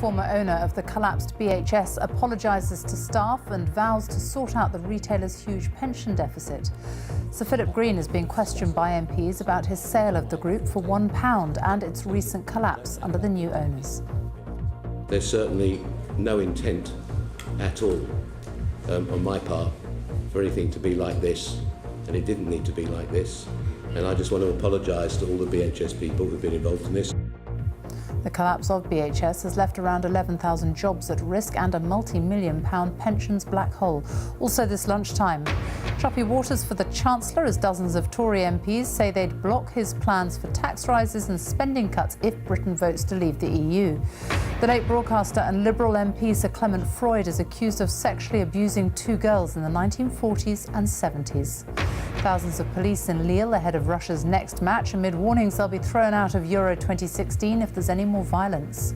former owner of the collapsed BHS, apologises to staff and vows to sort out the retailer's huge pension deficit. Sir Philip Green is being questioned by MPs about his sale of the group for £1 and its recent collapse under the new owners. There's certainly no intent at all on my part for anything to be like this, and it didn't need to be like this. And I just want to apologise to all the BHS people who've been involved in this. The collapse of BHS has left around 11,000 jobs at risk and a multi-million-pound pensions black hole. Also this lunchtime, choppy waters for the Chancellor as dozens of Tory MPs say they'd block his plans for tax rises and spending cuts if Britain votes to leave the EU. The late broadcaster and Liberal MP Sir Clement Freud is accused of sexually abusing two girls in the 1940s and 70s. Thousands of police in Lille ahead of Russia's next match amid warnings they'll be thrown out of Euro 2016 if there's any more violence.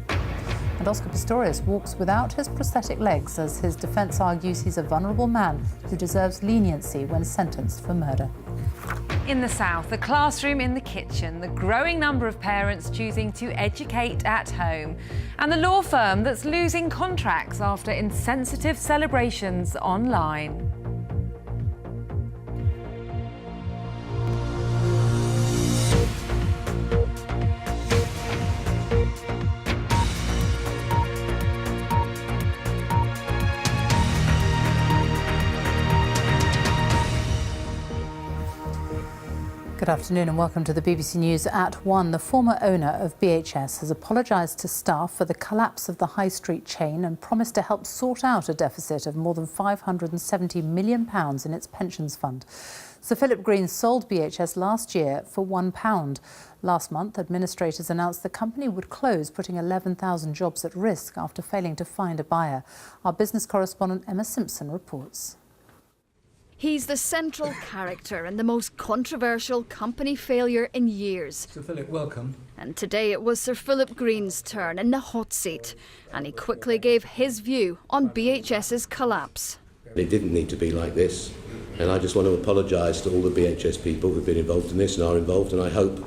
And Oscar Pistorius walks without his prosthetic legs as his defence argues he's a vulnerable man who deserves leniency when sentenced for murder. In the south, the classroom in the kitchen, the growing number of parents choosing to educate at home, and the law firm that's losing contracts after insensitive celebrations online. Good afternoon and welcome to the BBC News at 1. The former owner of BHS has apologised to staff for the collapse of the high street chain and promised to help sort out a deficit of more than £570 million in its pensions fund. Sir Philip Green sold BHS last year for £1. Last month, administrators announced the company would close, putting 11,000 jobs at risk after failing to find a buyer. Our business correspondent Emma Simpson reports. He's the central character and the most controversial company failure in years. Sir Philip, welcome. And today it was Sir Philip Green's turn in the hot seat, and he quickly gave his view on BHS's collapse. It didn't need to be like this, and I just want to apologise to all the BHS people who've been involved in this and are involved, and I hope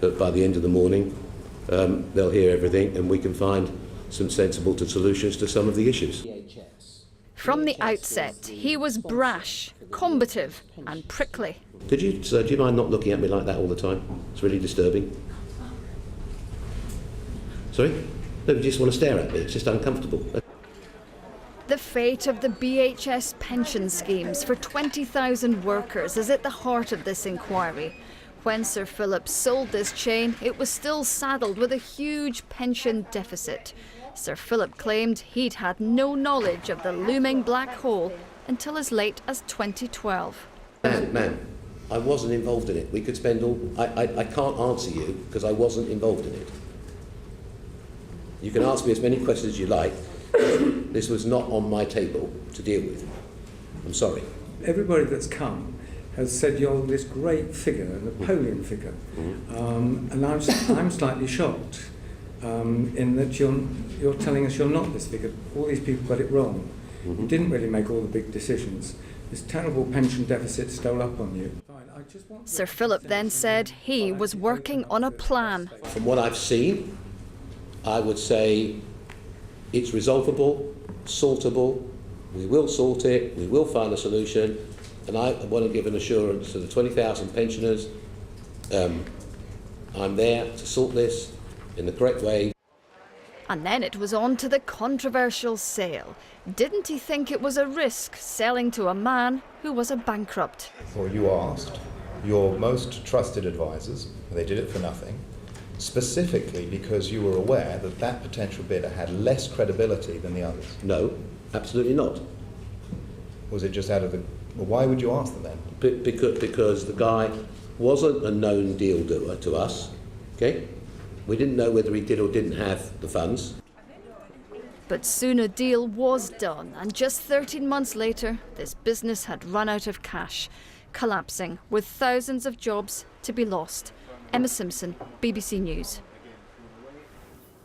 that by the end of the morning they'll hear everything and we can find some sensible solutions to some of the issues. From the outset, he was brash, combative and prickly. Do you mind not looking at me like that all the time? It's really disturbing. Sorry? No, you just want to stare at me. It's just uncomfortable. The fate of the BHS pension schemes for 20,000 workers is at the heart of this inquiry. When Sir Philip sold this chain, it was still saddled with a huge pension deficit. Sir Philip claimed he'd had no knowledge of the looming black hole until as late as 2012. Man, I wasn't involved in it. We could spend all... I can't answer you because I wasn't involved in it. You can ask me as many questions as you like. This was not on my table to deal with. I'm sorry. Everybody that's come has said you're this great figure, a Napoleon figure. And I'm slightly shocked. In that you're telling us you're not this figure. All these people got it wrong. You didn't really make all the big decisions. This terrible pension deficit stole up on you. Sir Philip then said he was working on a plan. From what I've seen, I would say it's resolvable, sortable, we will sort it, we will find a solution, and I want to give an assurance to the 20,000 pensioners, I'm there to sort this in the correct way. And then it was on to the controversial sale. Didn't he think it was a risk selling to a man who was a bankrupt? Well, you asked your most trusted advisors, they did it for nothing, specifically because you were aware that that potential bidder had less credibility than the others. No, absolutely not. Was it just out of the... Well, why would you ask them then? Because the guy wasn't a known deal doer to us, okay? We didn't know whether he did or didn't have the funds. But soon a deal was done, and just 13 months later, this business had run out of cash, collapsing with thousands of jobs to be lost. Emma Simpson, BBC News.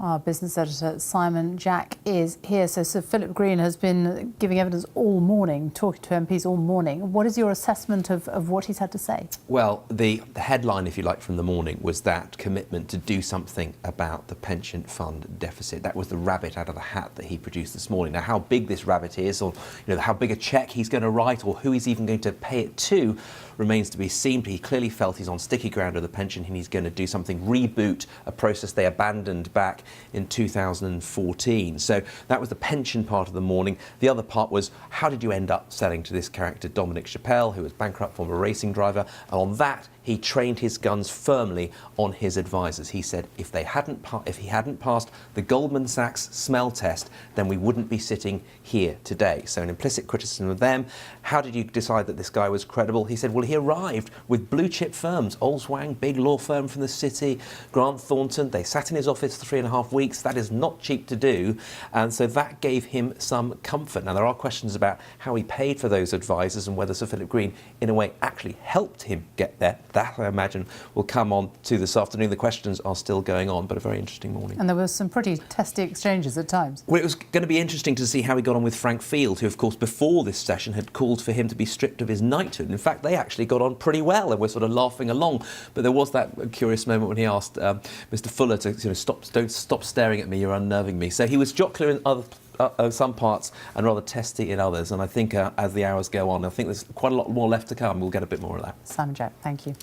Our business editor, Simon Jack, is here. So Sir Philip Green has been giving evidence all morning, talking to MPs all morning. What is your assessment of what he's had to say? Well, the headline, if you like, from the morning was that commitment to do something about the pension fund deficit. That was the rabbit out of the hat that he produced this morning. Now, how big this rabbit is, or how big a cheque he's going to write, or who he's even going to pay it to, remains to be seen. But he clearly felt he's on sticky ground with the pension, and he's going to do something, reboot a process they abandoned back in 2014. So that was the pension part of the morning. The other part was, how did you end up selling to this character, Dominic Chappelle, who was bankrupt, former racing driver? And on that, he trained his guns firmly on his advisors. He said if he hadn't passed the Goldman Sachs smell test, then we wouldn't be sitting here today. So an implicit criticism of them. How did you decide that this guy was credible? He said, well, he arrived with blue chip firms, Olswang, big law firm from the city, Grant Thornton. They sat in his office for 3.5 weeks. That is not cheap to do. And so that gave him some comfort. Now, there are questions about how he paid for those advisors and whether Sir Philip Green, in a way, actually helped him get there. That, I imagine, will come on to this afternoon. The questions are still going on, but a very interesting morning. And there were some pretty testy exchanges at times. Well, it was going to be interesting to see how he got on with Frank Field, who, of course, before this session had called for him to be stripped of his knighthood. In fact, they actually got on pretty well and were sort of laughing along. But there was that curious moment when he asked Mr. Fuller to don't stop staring at me, you're unnerving me. So he was jocular in some parts and rather testy in others. And I think as the hours go on, I think there's quite a lot more left to come. We'll get a bit more of that. Simon Jack, thank you.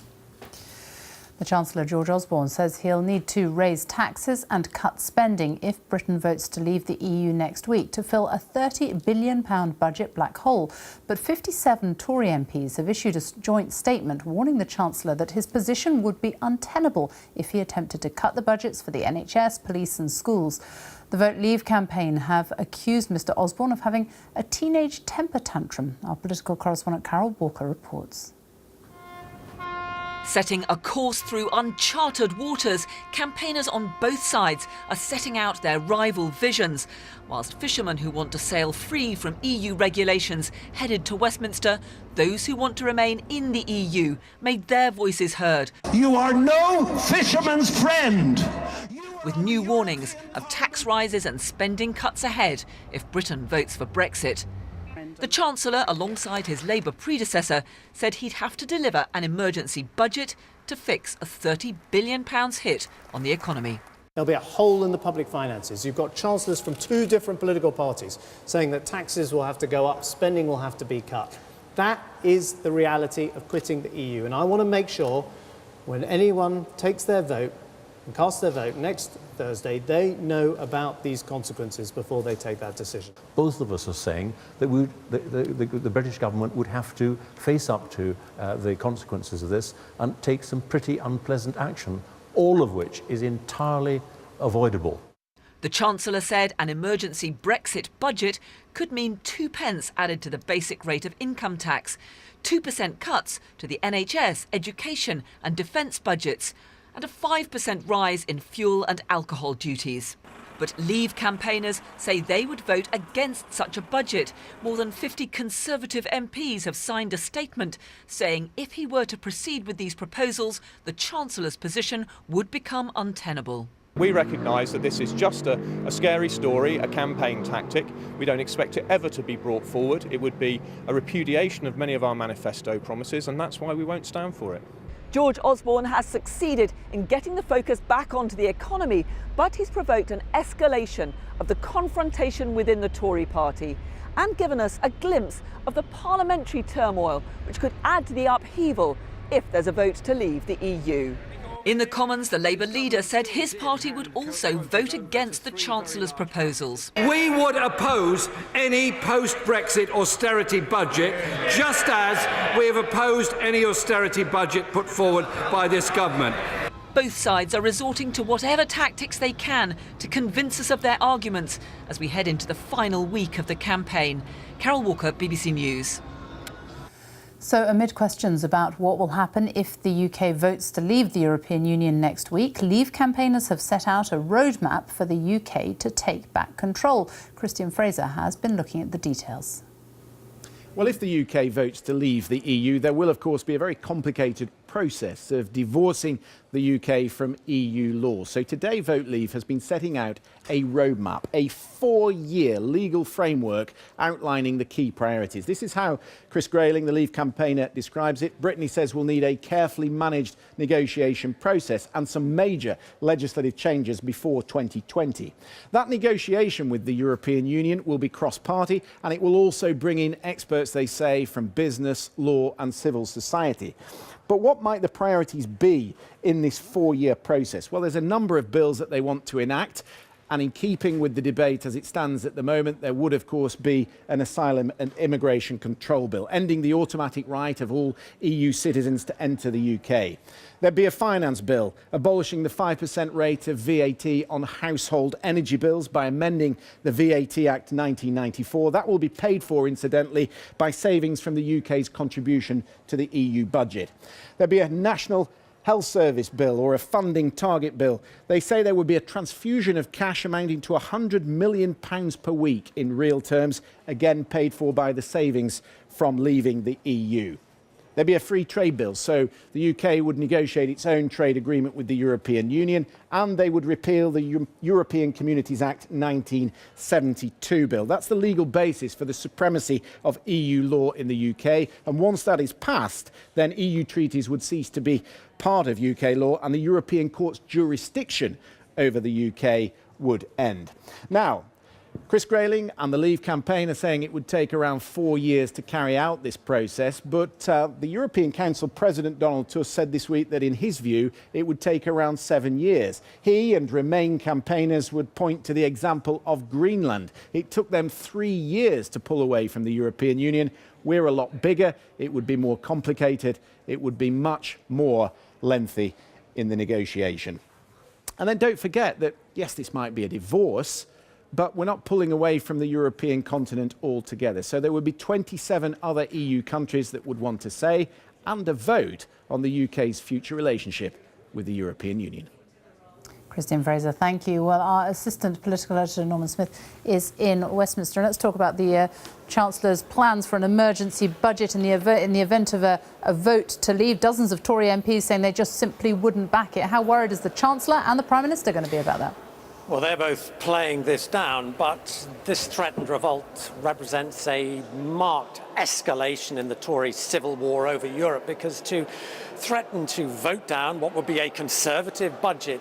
The Chancellor, George Osborne, says he'll need to raise taxes and cut spending if Britain votes to leave the EU next week to fill a £30 billion budget black hole. But 57 Tory MPs have issued a joint statement warning the Chancellor that his position would be untenable if he attempted to cut the budgets for the NHS, police and schools. The Vote Leave campaign have accused Mr Osborne of having a teenage temper tantrum. Our political correspondent Carol Walker reports. Setting a course through uncharted waters, campaigners on both sides are setting out their rival visions. Whilst fishermen who want to sail free from EU regulations headed to Westminster, those who want to remain in the EU made their voices heard. You are no fisherman's friend! With new warnings of tax rises and spending cuts ahead if Britain votes for Brexit. The Chancellor, alongside his Labour predecessor, said he'd have to deliver an emergency budget to fix a £30 billion hit on the economy. There'll be a hole in the public finances. You've got chancellors from two different political parties saying that taxes will have to go up, spending will have to be cut. That is the reality of quitting the EU. And I want to make sure when anyone takes their vote and casts their vote next Thursday, they know about these consequences before they take that decision. Both of us are saying that the British government would have to face up to the consequences of this and take some pretty unpleasant action, all of which is entirely avoidable. The Chancellor said an emergency Brexit budget could mean 2p added to the basic rate of income tax, 2% cuts to the NHS, education and defence budgets, and a 5% rise in fuel and alcohol duties. But Leave campaigners say they would vote against such a budget. More than 50 Conservative MPs have signed a statement saying if he were to proceed with these proposals, the Chancellor's position would become untenable. We recognise that this is just a scary story, a campaign tactic. We don't expect it ever to be brought forward. It would be a repudiation of many of our manifesto promises, and that's why we won't stand for it. George Osborne has succeeded in getting the focus back onto the economy, but he's provoked an escalation of the confrontation within the Tory party and given us a glimpse of the parliamentary turmoil which could add to the upheaval if there's a vote to leave the EU. In the Commons, the Labour leader said his party would also vote against the Chancellor's proposals. We would oppose any post-Brexit austerity budget, just as we have opposed any austerity budget put forward by this government. Both sides are resorting to whatever tactics they can to convince us of their arguments as we head into the final week of the campaign. Carol Walker, BBC News. So amid questions about what will happen if the UK votes to leave the European Union next week, Leave campaigners have set out a roadmap for the UK to take back control. Christian Fraser has been looking at the details. Well, if the UK votes to leave the EU, there will, of course, be a very complicated process of divorcing the UK from EU law. So today, Vote Leave has been setting out a roadmap, a 4-year legal framework outlining the key priorities. This is how Chris Grayling, the Leave campaigner, describes it. Britain, he says, will need a carefully managed negotiation process and some major legislative changes before 2020. That negotiation with the European Union will be cross-party, and it will also bring in experts, they say, from business, law and civil society. But what might the priorities be in this 4-year process? Well, there's a number of bills that they want to enact. And in keeping with the debate as it stands at the moment, there would, of course, be an asylum and immigration control bill, ending the automatic right of all EU citizens to enter the UK. There'd be a finance bill, abolishing the 5% rate of VAT on household energy bills by amending the VAT Act 1994. That will be paid for, incidentally, by savings from the UK's contribution to the EU budget. There'd be a national health service bill or a funding target bill. They say there would be a transfusion of cash amounting to £100 million per week in real terms, again paid for by the savings from leaving the EU. There'd be a free trade bill, so the UK would negotiate its own trade agreement with the European Union, and they would repeal the European Communities Act 1972 bill. That's the legal basis for the supremacy of EU law in the UK, and once that is passed, then EU treaties would cease to be part of UK law, and the European Court's jurisdiction over the UK would end. Now, Chris Grayling and the Leave campaign are saying it would take around 4 years to carry out this process, but the European Council President Donald Tusk said this week that in his view it would take around 7 years. He and Remain campaigners would point to the example of Greenland. It took them 3 years to pull away from the European Union. We're a lot bigger, it would be more complicated, it would be much more lengthy in the negotiation. And then don't forget that, yes, this might be a divorce, but we're not pulling away from the European continent altogether. So there would be 27 other EU countries that would want to say and a vote on the UK's future relationship with the European Union. Christine Fraser, thank you. Well, our assistant political editor, Norman Smith, is in Westminster. Let's talk about the Chancellor's plans for an emergency budget in the event of a vote to leave. Dozens of Tory MPs saying they just simply wouldn't back it. How worried is the Chancellor and the Prime Minister going to be about that? Well, they're both playing this down, but this threatened revolt represents a marked escalation in the Tory civil war over Europe, because to threaten to vote down what would be a Conservative budget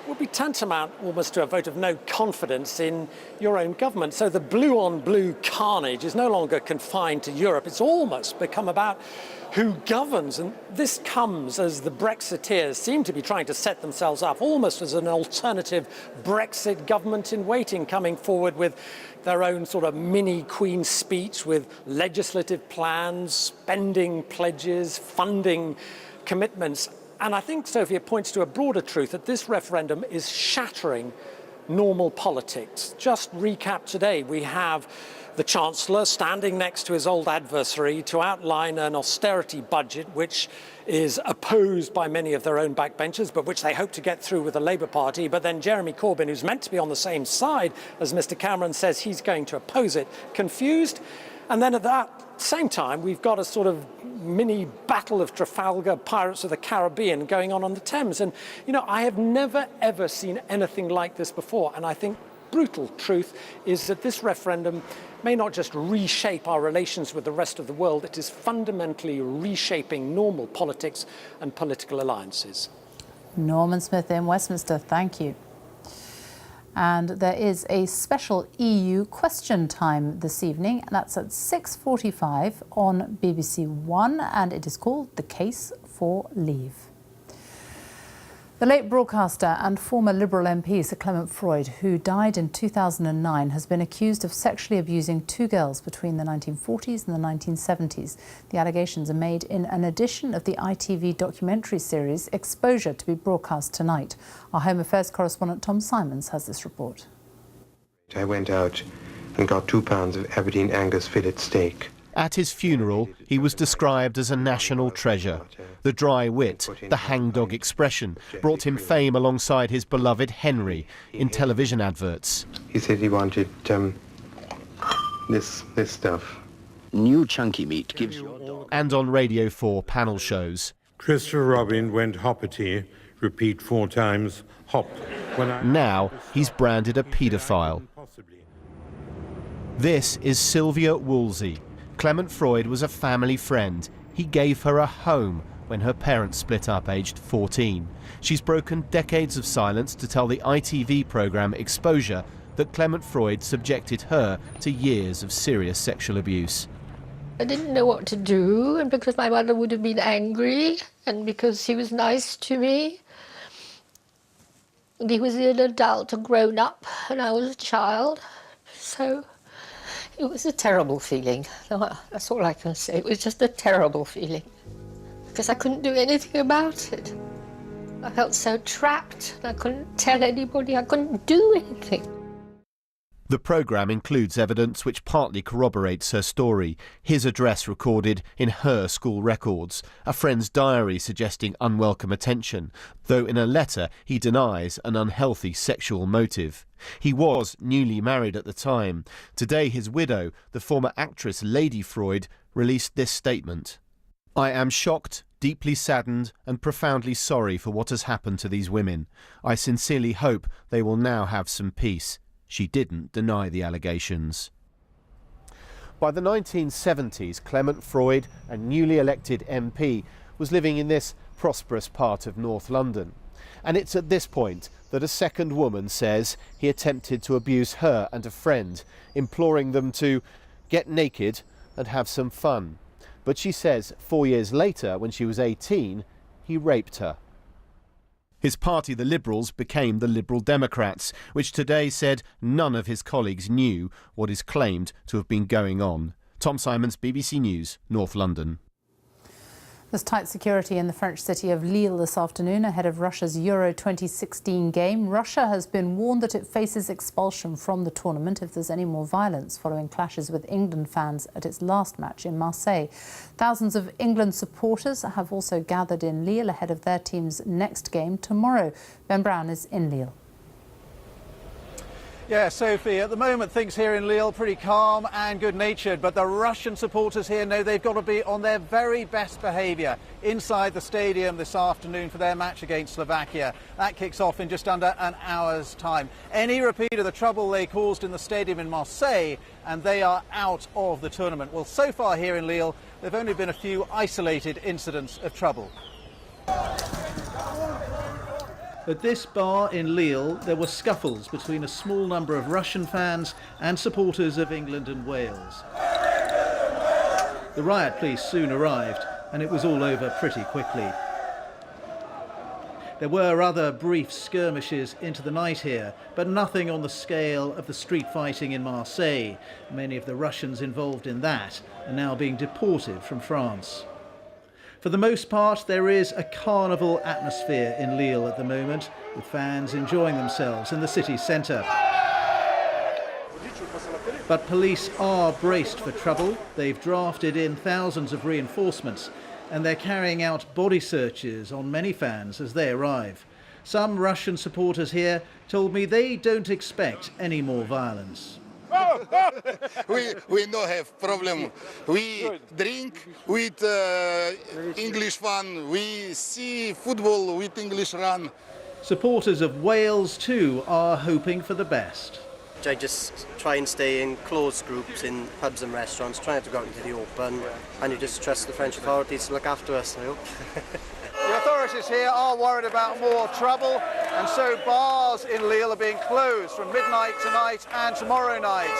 would be tantamount almost to a vote of no confidence in your own government. So the blue-on-blue carnage is no longer confined to Europe. It's almost become about who governs, and this comes as the Brexiteers seem to be trying to set themselves up almost as an alternative Brexit government in waiting, coming forward with their own sort of mini Queen's speech with legislative plans, spending pledges, funding commitments. And I think, Sophie, it points to a broader truth that this referendum is shattering normal politics. Just recap today, we have the Chancellor standing next to his old adversary to outline an austerity budget which is opposed by many of their own backbenchers, but which they hope to get through with the Labour Party. But then Jeremy Corbyn, who's meant to be on the same side as Mr Cameron, says he's going to oppose it. Confused. And then at that same time, we've got a sort of mini Battle of Trafalgar, Pirates of the Caribbean going on the Thames. And, you know, I have never, ever seen anything like this before. And I think brutal truth is that this referendum may not just reshape our relations with the rest of the world, it is fundamentally reshaping normal politics and political alliances. Norman Smith in Westminster, thank you. And there is a special EU question time this evening. That's at 6:45 on BBC One, and it is called The Case for Leave. The late broadcaster and former Liberal MP Sir Clement Freud, who died in 2009, has been accused of sexually abusing 2 girls between the 1940s and the 1970s. The allegations are made in an edition of the ITV documentary series Exposure, to be broadcast tonight. Our Home Affairs correspondent Tom Simons has this report. I went out and got 2 pounds of Aberdeen Angus fillet steak. At his funeral, he was described as a national treasure. The dry wit, the hangdog expression, brought him fame alongside his beloved Henry in television adverts. He said he wanted this stuff. New chunky meat gives you... And on Radio 4 panel shows. Christopher Robin went hoppity, repeat 4 times, hop. Now he's branded a paedophile. This is Sylvia Woolsey. Clement Freud was a family friend. He gave her a home when her parents split up aged 14. She's broken decades of silence to tell the ITV programme Exposure that Clement Freud subjected her to years of serious sexual abuse. I didn't know what to do, and because my mother would have been angry, and because he was nice to me. And he was an adult, a grown-up, and I was a child. So it was a terrible feeling. That's all I can say. It was just a terrible feeling. Because I couldn't do anything about it. I felt so trapped. I couldn't tell anybody. I couldn't do anything. The programme includes evidence which partly corroborates her story. His address recorded in her school records, a friend's diary suggesting unwelcome attention, though in a letter he denies an unhealthy sexual motive. He was newly married at the time. Today his widow, the former actress Lady Freud, released this statement. I am shocked, deeply saddened and profoundly sorry for what has happened to these women. I sincerely hope they will now have some peace. She didn't deny the allegations. By the 1970s, Clement Freud, a newly elected MP, was living in this prosperous part of North London. And it's at this point that a second woman says he attempted to abuse her and a friend, imploring them to get naked and have some fun. But she says 4 years later, when she was 18, he raped her. His party, the Liberals, became the Liberal Democrats, which today said none of his colleagues knew what is claimed to have been going on. Tom Simons, BBC News, North London. There's tight security in the French city of Lille this afternoon ahead of Russia's Euro 2016 game. Russia has been warned that it faces expulsion from the tournament if there's any more violence following clashes with England fans at its last match in Marseille. Thousands of England supporters have also gathered in Lille ahead of their team's next game tomorrow. Ben Brown is in Lille. Yeah, Sophie, at the moment things here in Lille pretty calm and good-natured, but the Russian supporters here know they've got to be on their very best behaviour inside the stadium this afternoon for their match against Slovakia. That kicks off in just under an hour's time. Any repeat of the trouble they caused in the stadium in Marseille, and they are out of the tournament. Well, so far here in Lille, there have only been a few isolated incidents of trouble. At this bar in Lille, there were scuffles between a small number of Russian fans and supporters of England and Wales. The riot police soon arrived, and it was all over pretty quickly. There were other brief skirmishes into the night here, but nothing on the scale of the street fighting in Marseille. Many of the Russians involved in that are now being deported from France. For the most part, there is a carnival atmosphere in Lille at the moment, with fans enjoying themselves in the city centre. But police are braced for trouble. They've drafted in thousands of reinforcements, and they're carrying out body searches on many fans as they arrive. Some Russian supporters here told me they don't expect any more violence. we don't have problem. We drink with English fun. We see football with English run. Supporters of Wales too are hoping for the best. I just try and stay in closed groups in pubs and restaurants, trying to go out into the open, and you just trust the French authorities to look after us, I hope. The authorities here are worried about more trouble, and so bars in Lille are being closed from midnight tonight and tomorrow night.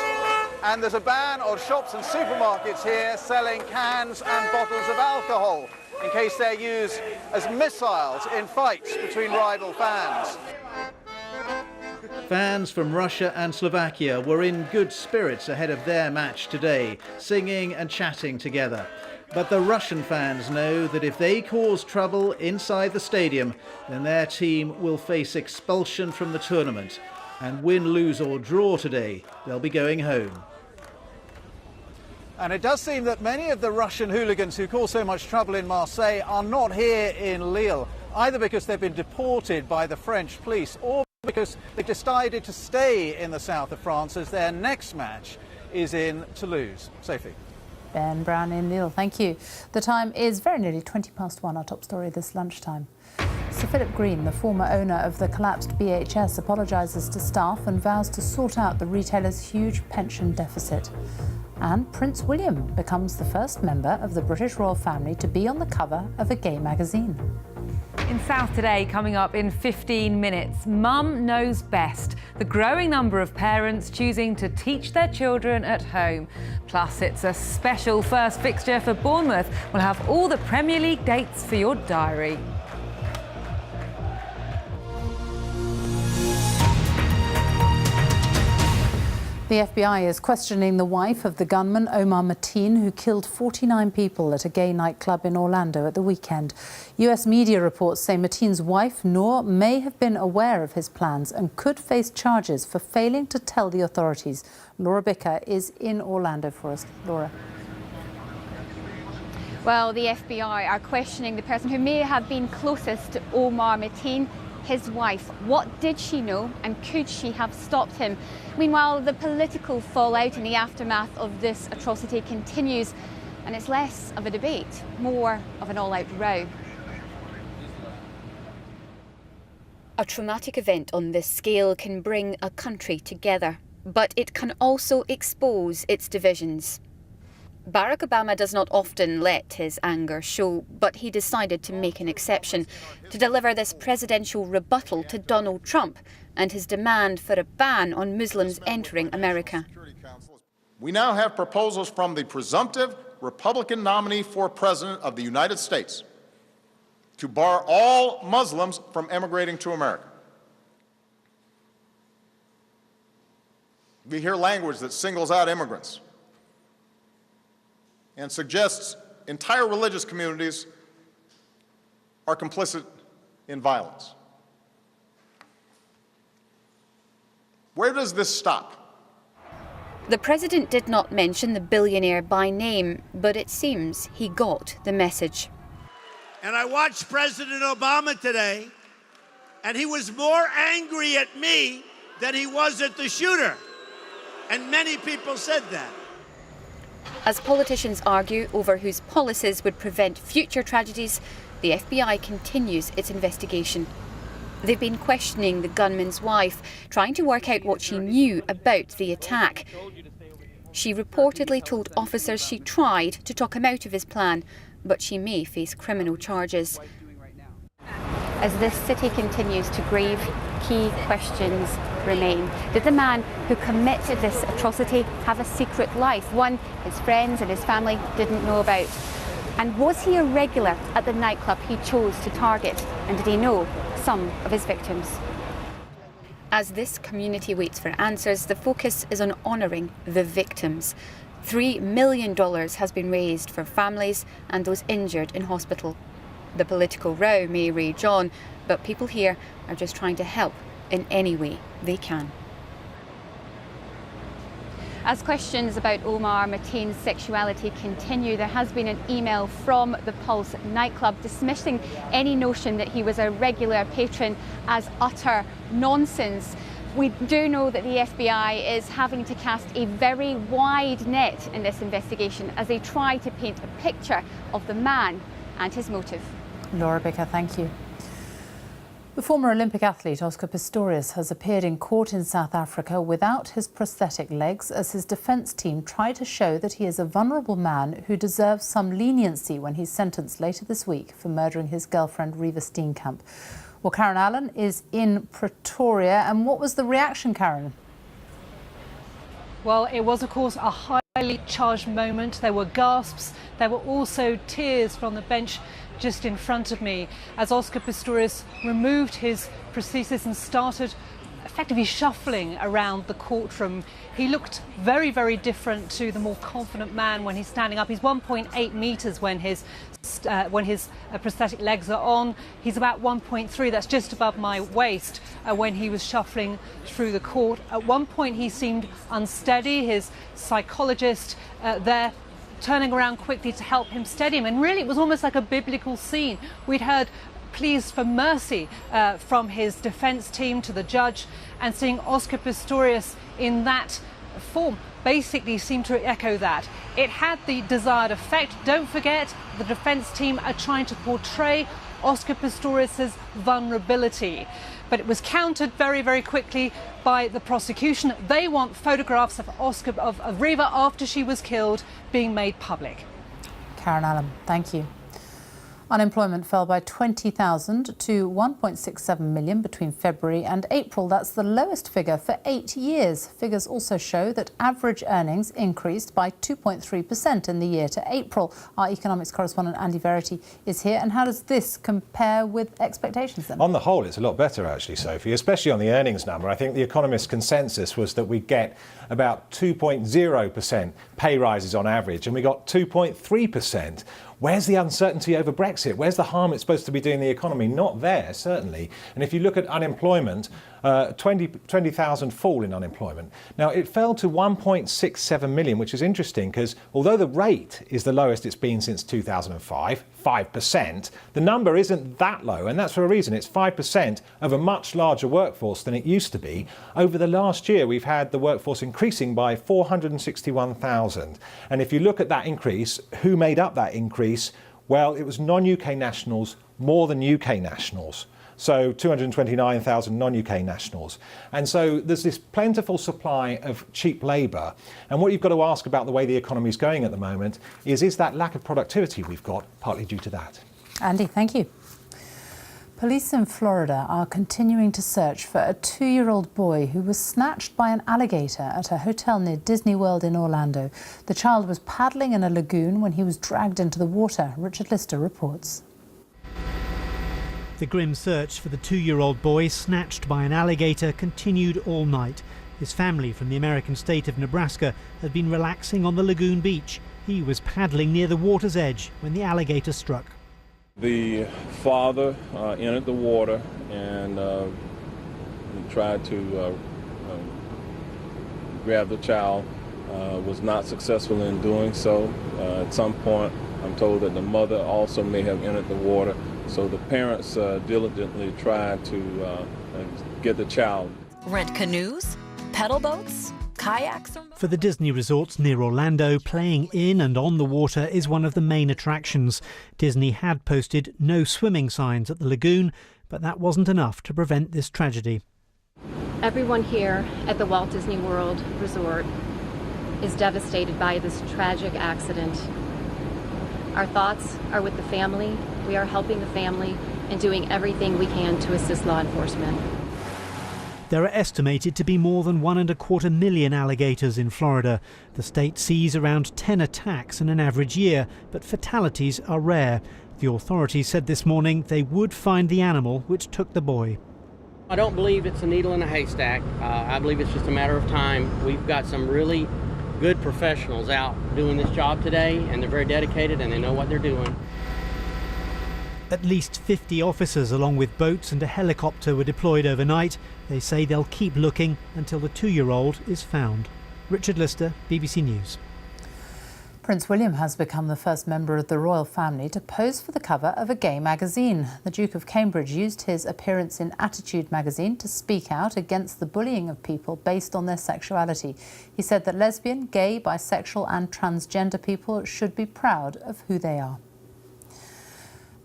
And there's a ban on shops and supermarkets here selling cans and bottles of alcohol in case they're used as missiles in fights between rival fans. Fans from Russia and Slovakia were in good spirits ahead of their match today, singing and chatting together. But the Russian fans know that if they cause trouble inside the stadium, then their team will face expulsion from the tournament. And win, lose or draw today, they'll be going home. And it does seem that many of the Russian hooligans who cause so much trouble in Marseille are not here in Lille, either because they've been deported by the French police or because they've decided to stay in the south of France as their next match is in Toulouse. Sophie. Ben Brown in Lille, thank you. The time is very nearly 1:20. Our top story this lunchtime. Sir Philip Green, the former owner of the collapsed BHS, apologises to staff and vows to sort out the retailer's huge pension deficit. And Prince William becomes the first member of the British royal family to be on the cover of a gay magazine. In South Today, coming up in 15 minutes, Mum Knows Best. The growing number of parents choosing to teach their children at home. Plus, it's a special first fixture for Bournemouth. We'll have all the Premier League dates for your diary. The FBI is questioning the wife of the gunman Omar Mateen, who killed 49 people at a gay nightclub in Orlando at the weekend. US media reports say Mateen's wife, Noor, may have been aware of his plans and could face charges for failing to tell the authorities. Laura Bicker is in Orlando for us. Laura. Well, the FBI are questioning the person who may have been closest to Omar Mateen, his wife. What did she know, and could she have stopped him? Meanwhile, the political fallout in the aftermath of this atrocity continues, and it's less of a debate, more of an all-out row. A traumatic event on this scale can bring a country together, but it can also expose its divisions. Barack Obama does not often let his anger show, but he decided to make an exception to deliver this presidential rebuttal to Donald Trump and his demand for a ban on Muslims entering America. We now have proposals from the presumptive Republican nominee for President of the United States to bar all Muslims from emigrating to America. We hear language that singles out immigrants and suggests entire religious communities are complicit in violence. Where does this stop? The president did not mention the billionaire by name, but it seems he got the message. And I watched President Obama today, and he was more angry at me than he was at the shooter. And many people said that. As politicians argue over whose policies would prevent future tragedies, the FBI continues its investigation. They've been questioning the gunman's wife, trying to work out what she knew about the attack. She reportedly told officers she tried to talk him out of his plan, but she may face criminal charges. As this city continues to grieve, key questions remain. Did the man who committed this atrocity have a secret life, one his friends and his family didn't know about? And was he a regular at the nightclub he chose to target? And did he know some of his victims? As this community waits for answers, the focus is on honouring the victims. $3 million has been raised for families and those injured in hospital. The political row may rage on, but people here are just trying to help in any way they can. As questions about Omar Mateen's sexuality continue, there has been an email from the Pulse nightclub dismissing any notion that he was a regular patron as utter nonsense. We do know that the FBI is having to cast a very wide net in this investigation as they try to paint a picture of the man and his motive. Laura Bicker, thank you. The former Olympic athlete Oscar Pistorius has appeared in court in South Africa without his prosthetic legs as his defence team try to show that he is a vulnerable man who deserves some leniency when he's sentenced later this week for murdering his girlfriend Reva Steenkamp. Well, Karen Allen is in Pretoria. And what was the reaction, Karen? Well, it was, of course, a highly charged moment. There were gasps. There were also tears from the bench just in front of me as Oscar Pistorius removed his prosthesis and started effectively shuffling around the courtroom. He looked very, very different to the more confident man when he's standing up. He's 1.8 metres when his prosthetic legs are on. He's about 1.3, that's just above my waist, when he was shuffling through the court. At one point he seemed unsteady. His psychologist there turning around quickly to help him steady him. And really it was almost like a biblical scene. We'd heard pleas for mercy from his defence team to the judge, and seeing Oscar Pistorius in that form basically seemed to echo that. It had the desired effect. Don't forget, the defence team are trying to portray Oscar Pistorius' vulnerability. But it was countered very, very quickly by the prosecution. They want photographs of Riva after she was killed being made public. Karen Allen, thank you. Unemployment fell by 20,000 to 1.67 million between February and April. That's the lowest figure for 8 years. Figures also show that average earnings increased by 2.3% in the year to April. Our economics correspondent Andy Verity is here. And how does this compare with expectations then? On the whole, it's a lot better actually, Sophie, especially on the earnings number. I think the economists' consensus was that we'd get about 2.0% pay rises on average, and we got 2.3%. Where's the uncertainty over Brexit? Where's the harm it's supposed to be doing the economy? Not there, certainly. And if you look at unemployment, 20,000 fall in unemployment. Now, it fell to 1.67 million, which is interesting because although the rate is the lowest it's been since 2005, 5%, the number isn't that low, and that's for a reason. It's 5% of a much larger workforce than it used to be. Over the last year, we've had the workforce increasing by 461,000. And if you look at that increase, who made up that increase? Well, it was non-UK nationals more than UK nationals. So 229,000 non-UK nationals. And so there's this plentiful supply of cheap labour. And what you've got to ask about the way the economy is going at the moment is that lack of productivity we've got partly due to that? Andy, thank you. Police in Florida are continuing to search for a 2-year-old boy who was snatched by an alligator at a hotel near Disney World in Orlando. The child was paddling in a lagoon when he was dragged into the water. Richard Lister reports. The grim search for the 2-year-old boy snatched by an alligator continued all night. His family from the American state of Nebraska had been relaxing on the lagoon beach. He was paddling near the water's edge when the alligator struck. The father entered the water and tried to grab the child, was not successful in doing so. At some point, I'm told that the mother also may have entered the water. So the parents diligently tried to get the child. Rent canoes, pedal boats, kayaks. For the Disney resorts near Orlando, playing in and on the water is one of the main attractions. Disney had posted no swimming signs at the lagoon, but that wasn't enough to prevent this tragedy. Everyone here at the Walt Disney World Resort is devastated by this tragic accident. Our thoughts are with the family. We are helping the family and doing everything we can to assist law enforcement. There are estimated to be more than 1.25 million alligators in Florida. The state sees around 10 attacks in an average year, but fatalities are rare. The authorities said this morning they would find the animal which took the boy. I don't believe it's a needle in a haystack. I believe it's just a matter of time. We've got some really good professionals out doing this job today, and they're very dedicated and they know what they're doing. At least 50 officers along with boats and a helicopter were deployed overnight. They say they'll keep looking until the 2-year-old is found. Richard Lister, BBC News. Prince William has become the first member of the royal family to pose for the cover of a gay magazine. The Duke of Cambridge used his appearance in Attitude magazine to speak out against the bullying of people based on their sexuality. He said that lesbian, gay, bisexual and transgender people should be proud of who they are.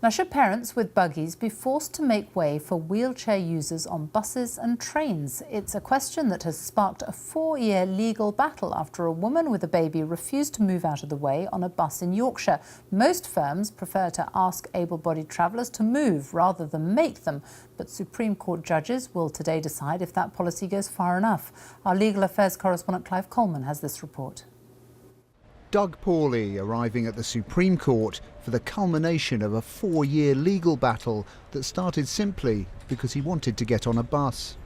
Now, should parents with buggies be forced to make way for wheelchair users on buses and trains? It's a question that has sparked a 4-year legal battle after a woman with a baby refused to move out of the way on a bus in Yorkshire. Most firms prefer to ask able-bodied travellers to move rather than make them, but Supreme Court judges will today decide if that policy goes far enough. Our legal affairs correspondent Clive Coleman has this report. Doug Pawley arriving at the Supreme Court for the culmination of a 4-year legal battle that started simply because he wanted to get on a bus.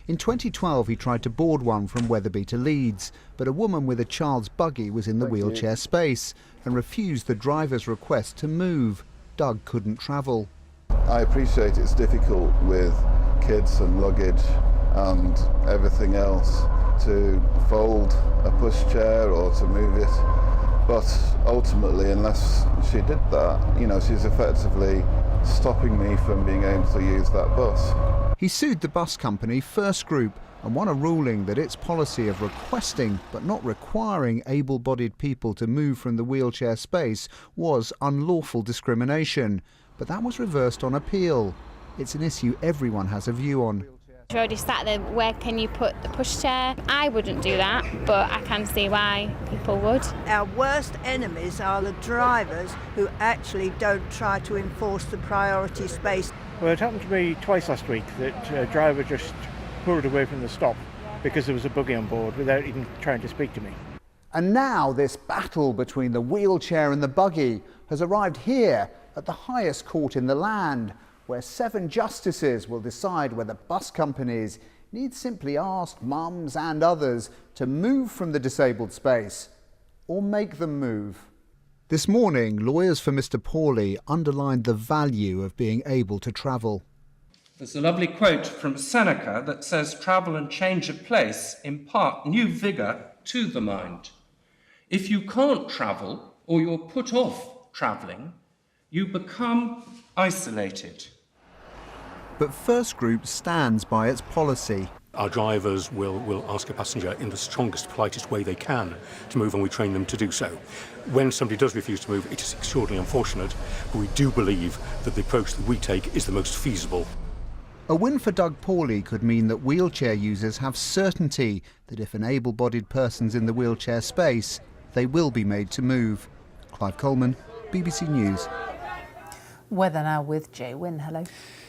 In 2012 he tried to board one from Wetherby to Leeds, but a woman with a child's buggy was in the wheelchair space and refused the driver's request to move. Doug couldn't travel. I appreciate it's difficult with kids and luggage and everything else to fold a pushchair or to move it, but ultimately, unless she did that, she's effectively stopping me from being able to use that bus. He sued the bus company First Group and won a ruling that its policy of requesting but not requiring able-bodied people to move from the wheelchair space was unlawful discrimination. But that was reversed on appeal. It's an issue everyone has a view on. You already sat there, where can you put the pushchair? I wouldn't do that, but I can see why people would. Our worst enemies are the drivers who actually don't try to enforce the priority space. Well, it happened to me twice last week that a driver just pulled away from the stop because there was a buggy on board without even trying to speak to me. And now this battle between the wheelchair and the buggy has arrived here at the highest court in the land, where 7 justices will decide whether bus companies need simply ask mums and others to move from the disabled space or make them move. This morning, lawyers for Mr. Pawley underlined the value of being able to travel. There's a lovely quote from Seneca that says, "Travel and change of place impart new vigour to the mind. If you can't travel or you're put off travelling, you become isolated." But First Group stands by its policy. Our drivers will ask a passenger in the strongest, politest way they can to move, and we train them to do so. When somebody does refuse to move, it is extraordinarily unfortunate, but we do believe that the approach that we take is the most feasible. A win for Doug Pawley could mean that wheelchair users have certainty that if an able-bodied person's in the wheelchair space, they will be made to move. Clive Coleman, BBC News. Weather now with Jay Wynn. Hello.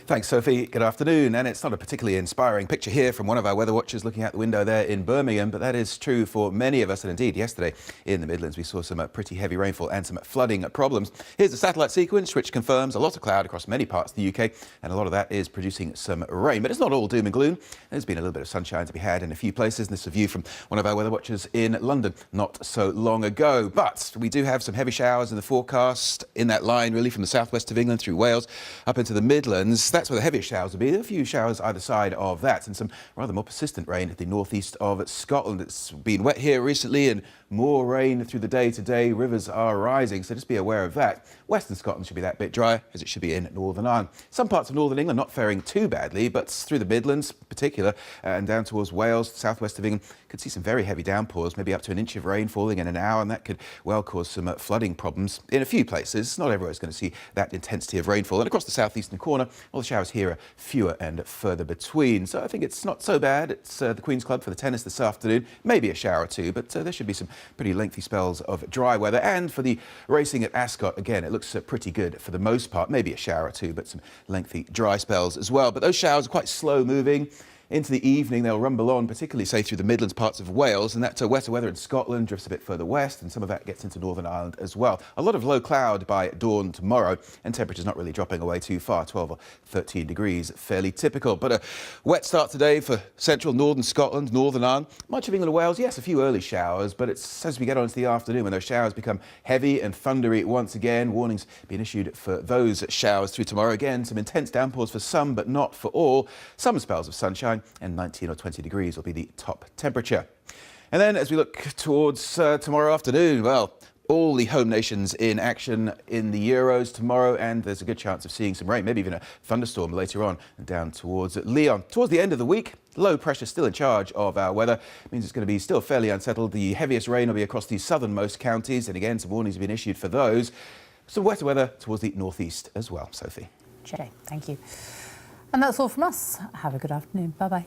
Thanks, Sophie. Good afternoon. And it's not a particularly inspiring picture here from one of our weather watchers looking out the window there in Birmingham, but that is true for many of us. And indeed, yesterday in the Midlands, we saw some pretty heavy rainfall and some flooding problems. Here's a satellite sequence which confirms a lot of cloud across many parts of the UK, and a lot of that is producing some rain. But it's not all doom and gloom. There's been a little bit of sunshine to be had in a few places. And this is a view from one of our weather watchers in London not so long ago. But we do have some heavy showers in the forecast in that line, really, from the southwest of England through Wales up into the Midlands. That's where the heaviest showers will be. A few showers either side of that, and some rather more persistent rain at the northeast of Scotland. It's been wet here recently, and more rain through the day today. Rivers are rising, so just be aware of that. Western Scotland should be that bit drier, as it should be in Northern Ireland. Some parts of Northern England not faring too badly, but through the Midlands in particular, and down towards Wales, southwest of England, could see some very heavy downpours, maybe up to an inch of rain falling in an hour, and that could well cause some flooding problems in a few places. Not everywhere is going to see that intensity of rainfall. And across the southeastern corner, all the showers here are fewer and further between. So I think it's not so bad. It's the Queen's Club for the tennis this afternoon. Maybe a shower or two, but there should be some pretty lengthy spells of dry weather. And for the racing at Ascot, again, it looks pretty good for the most part. Maybe a shower or two, but some lengthy dry spells as well. But those showers are quite slow moving. Into the evening, they'll rumble on, particularly, say, through the Midlands parts of Wales, and that wetter weather in Scotland drifts a bit further west, and some of that gets into Northern Ireland as well. A lot of low cloud by dawn tomorrow, and temperatures not really dropping away too far, 12 or 13 degrees, fairly typical. But a wet start today for central northern Scotland, Northern Ireland. Much of England and Wales, yes, a few early showers, but it's as we get on into the afternoon when those showers become heavy and thundery once again. Warnings being issued for those showers through tomorrow. Again, some intense downpours for some, but not for all. Some spells of sunshine, and 19 or 20 degrees will be the top temperature. And then as we look towards tomorrow afternoon, well, all the home nations in action in the Euros tomorrow, and there's a good chance of seeing some rain, maybe even a thunderstorm later on and down towards Lyon. Towards the end of the week, low pressure still in charge of our weather. It means it's going to be still fairly unsettled. The heaviest rain will be across the southernmost counties, and again, some warnings have been issued for those. Some wetter weather towards the northeast as well. Sophie. Jay, thank you. And that's all from us. Have a good afternoon. Bye-bye.